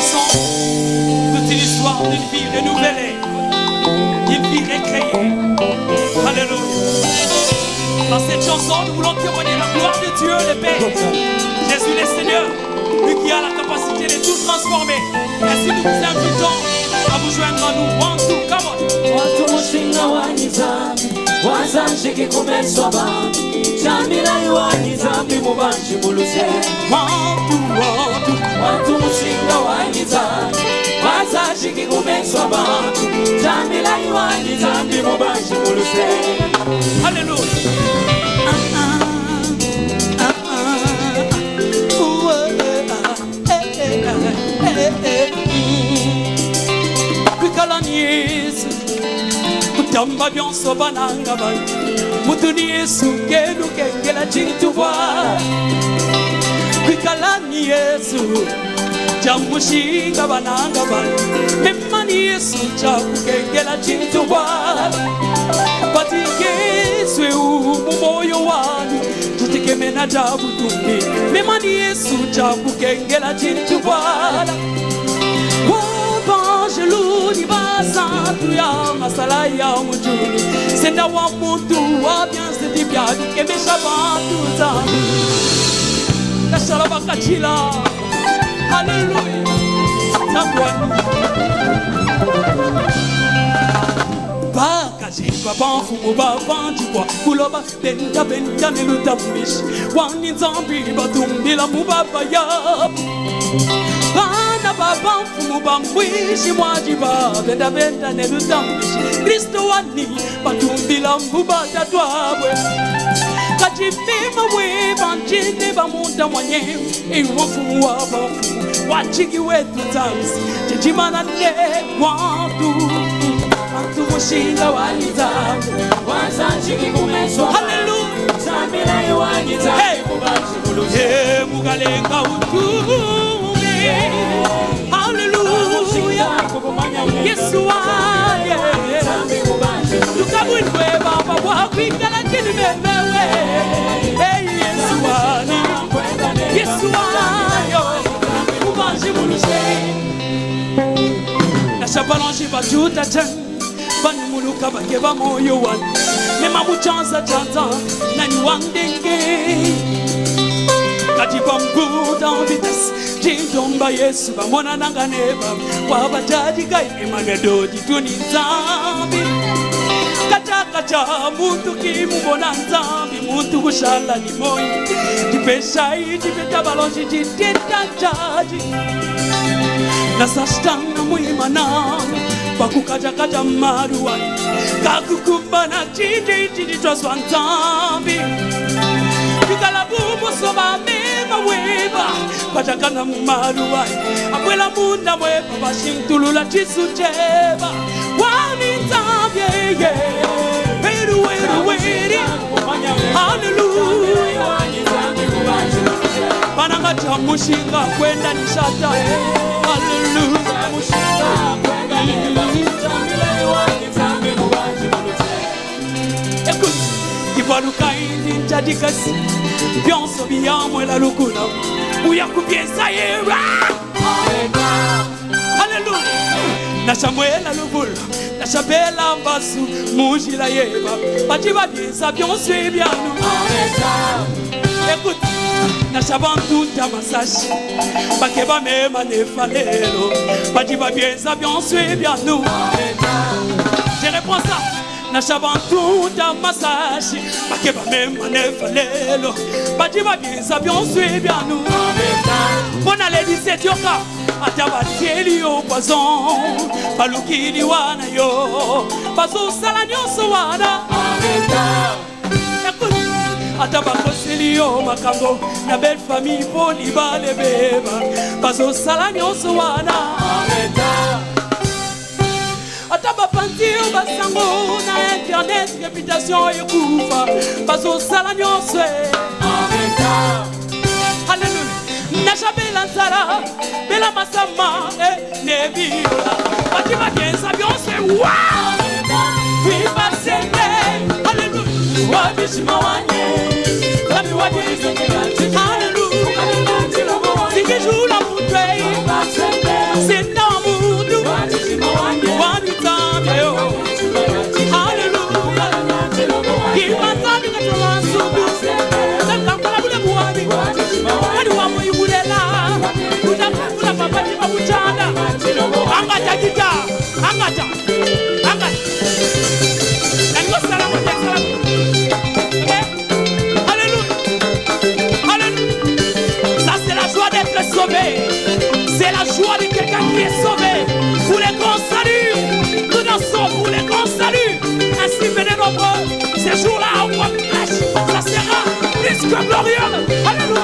chanson, toute une histoire d'une vie renouvelée, d'une vie récréée. Alléluia. Dans cette chanson, nous voulons témoigner la gloire de Dieu, le Père. Jésus le Seigneur, lui qui a la capacité de tout transformer. Ainsi nous vous invitons à vous joindre à nous. One, two, come on. Watu mushinga wa nizami, wazanshiki kumeswa bami, Jamila iwa nizami mubanshi muluse. Watu mushinga wa nizami, wazanshiki kumeswa bami, Jamila iwa nizami mubanshi muluse. Hallelujah. Yesu kutamba byonso bananga bali mutuni Yesu kenu kengela chintubwa kwikalani Yesu jamushinga bananga bali memani Yesu chakukengela chintubwa patikeswe umoyo wanu tutikemena jabutumbi memani Yesu chakukengela chintubwa Angeluni basantu ya masala ya mujulu Senda wa muntu wa bianse di biadu Kemesha bantu zambu Kashala bakachila Hallelujah Tambwani Bakajiba banfumu babandikwa Kuloba benda benda nelutamishi Wani zambi batumbila mubaba yabu Bana baba mfumu bambwishi mwajiba benda benda nelutambishi Kristo wani batumbila mbuba tatwabwe Kachipima weba njinde bamuta mwenyewe Iwa mfumu waba mfumu wachiki wetu tamsi Chijimana ne watu mushinga wanizamu Wazanchiki kumeswa Hallelujah Samila iwanizamu Mubanshi muluze Mugalenga utu Hallelujah Yesu waye Tukabunwe baba wakwikala chini memewe Hey Yesu wani Yesu wayo Mubanshi muluse Nashabalanshi bajuta chan Bani muluka bakeba moyo wani Mema muchanza chanza Nani wangdenge Katiba mbuda vitesi Jindomba Yesu bamona nanganeba Wabajaji gai manedodi tuni nzambi Kachakacha muntu kimubona nzambi Muntu kushala ni moyi Tipeshai tipeta balonji jiteta jaji Nasashtanga muimana Bakukachakacha maruwa Kakukumbana jiji twaswa nzambi Kikalabubu soba mema weba Patakana mumaruwa Akwela munda weba Bashintulula chisu cheba Wani nzambye Weru weru weri Hallelujah Pananga chamushinga kwenda nishata Hallelujah Mushinga kwenda Écoute, Kibaluka indi njadikasi Bionso biyamwe la lukuna Uya kubiesa yera Hallelujah Nashamwela lubula Nashabela mbasu Mujila yeba Bajiba biesa bionso ebianu Écoute Nashabantu tamasashi Bakeba mema nefalero Bajiba biesa bionso ebianu Je reprends ça Nashabantu tamasashi Bakeba mema nefalero Bajiba biesa bionso ebianu Bona lady setioka Atabatieli yo poison Balukini wana yo Bazo sala nyonso wana Atabakoseli yo makambo Na belle famille poni bale beba Bazo sala nyonso wana Atabapanti yo basango Na internet réputation ekufa Bazo sala nyonso Alléluia Nashabela nzara Bela masama Nebiola Batima biensa bionse Wa Viva sende Alléluia Wabishima wanye Lami wadize Alléluia Sikijula mutwe oui, venez nombreux. Ces jours-là, on voit flèche. Ça sera plus que glorieux. Alléluia.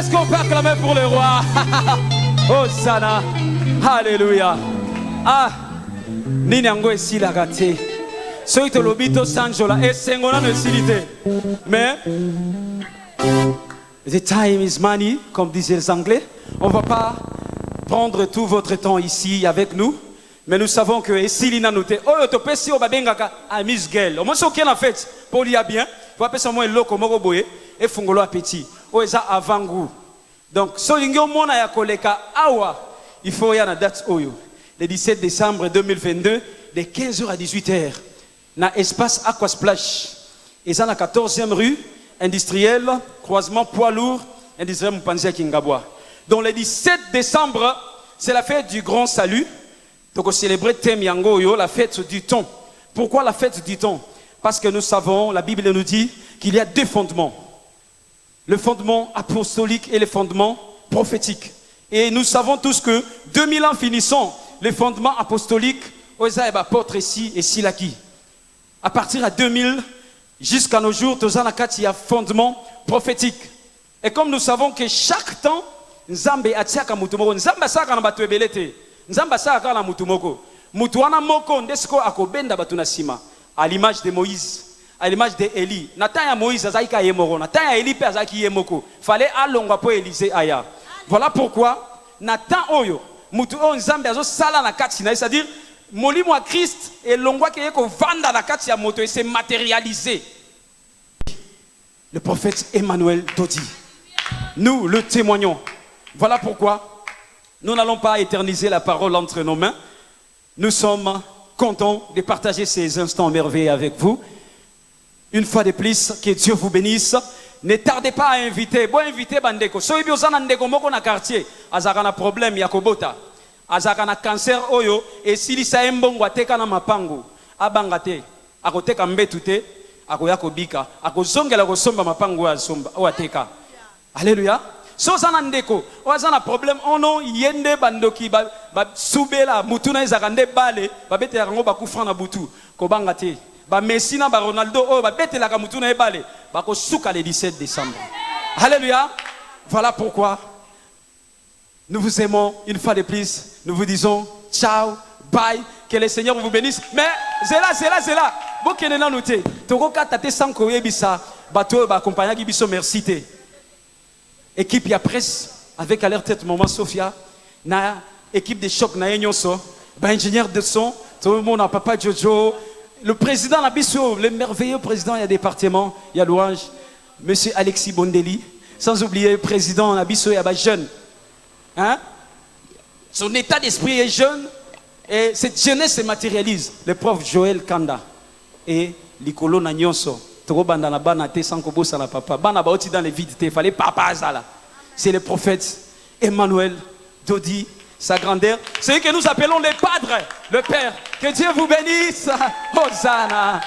Est-ce qu'on peut acclamer pour le roi? Hosanna. Alléluia. Ah, nini yango esilaka te. Soki tolobi tosanjola esengo nano esili te. Mais the time is money, comme disaient les Anglais. On ne va pas prendre tout votre temps ici avec nous. Mais nous savons que esili nano te. Oyo topesi obabengaka a Miss Girl. Au moins si aucun en fait, pour lire bien, faut appeler ça moi loko moko boye et fungolo appétit. Oyo ça avant-goût. Donc so lingyo mona ya koleka awa, il faut y a na date oyo. Le 17 décembre 2022 de 15h à 18h. Na espace Aquasplash. Et ça na 14e rue industrielle, croisement poids lourd, industriel Mpanzia Kingabwa. Donc le 17 décembre, c'est la fête du grand salut. Donc on célèbre Thème Yangoyo, la fête du temps. Pourquoi la fête du temps? Parce que nous savons, la Bible nous dit qu'il y a deux fondements. Le fondement apostolique et le fondement prophétique. Et nous savons tous que 2000 ans finissant, le fondement apostolique, Oza et Bapôtre ici et Silaki. À partir de 2000 jusqu'à nos jours, il y a fondement prophétique. Et comme nous savons que chaque temps, Nzambe atiaka mutumoko, Nzambe saka na batu ebelete, Nzambe saka na mutumoko. Mutuana moko ndesko akobenda batu na sima. À l'image de Moïse, à l'image d'Élie. Natan ya Moïse azaika yemoko, Natan ya Élie pe azaki yemoko. Fallait alongwa po Élisée aya. Voilà pourquoi Natan oyo, mutu o Nzambe azo sala na kati na, c'est-à-dire molimo a Christ et longwa ke ko vanda na kati ya moto et s'est matérialisé. Le prophète Emmanuel Dodi. Nous le témoignons. Voilà pourquoi nous n'allons pas éterniser la parole entre nos mains. Nous sommes contents de partager ces instants merveilleux avec vous. Une fois de plus, que Dieu vous bénisse. Ne tardez pas à inviter. Bon, invitez Bandeko. Soyez bien en Ndeko moko na quartier. Azaka na problème yakobota. Azaka na cancer oyo. Et si sa mbongo ateka na mapango. Abangate. Akoteka mbetute. Akoyako bika. Akozongela kosomba mapango asomba. Oateka. Alléluia. So sana ndeko, oazana problème ono yende bandoki ba subela mutuna ezakande bale, ba bete yango ba kufra na butu, ko banga te. Ba Messi na ba Ronaldo o ba bete la ka mutuna e bale, ba ko suka le 17 décembre. Alléluia. Voilà pourquoi nous vous aimons une fois de plus. Nous vous disons ciao, bye, que le Seigneur vous bénisse. Mais zela. Bo kenena noté. Toko kata te sanko yebisa, bato ba accompagner ki biso merci te. Équipe ya presse avec à leur tête maman Sophia, na équipe de choc na Nyonso, ba ingénieur de son, tout le monde a papa Jojo, le président Nabiso, le merveilleux président il y a département, il y a louange, monsieur Alexis Bondeli, sans oublier le président Nabiso il y a ba jeune. Hein? Son état d'esprit est jeune et cette jeunesse se matérialise. Le prof Joël Kanda et Likolo na Nyonso. C'est le prophète Emmanuel Dodi, sa grandeur. C'est que nous appelons les padres, le Père. Que Dieu vous bénisse. Hosanna.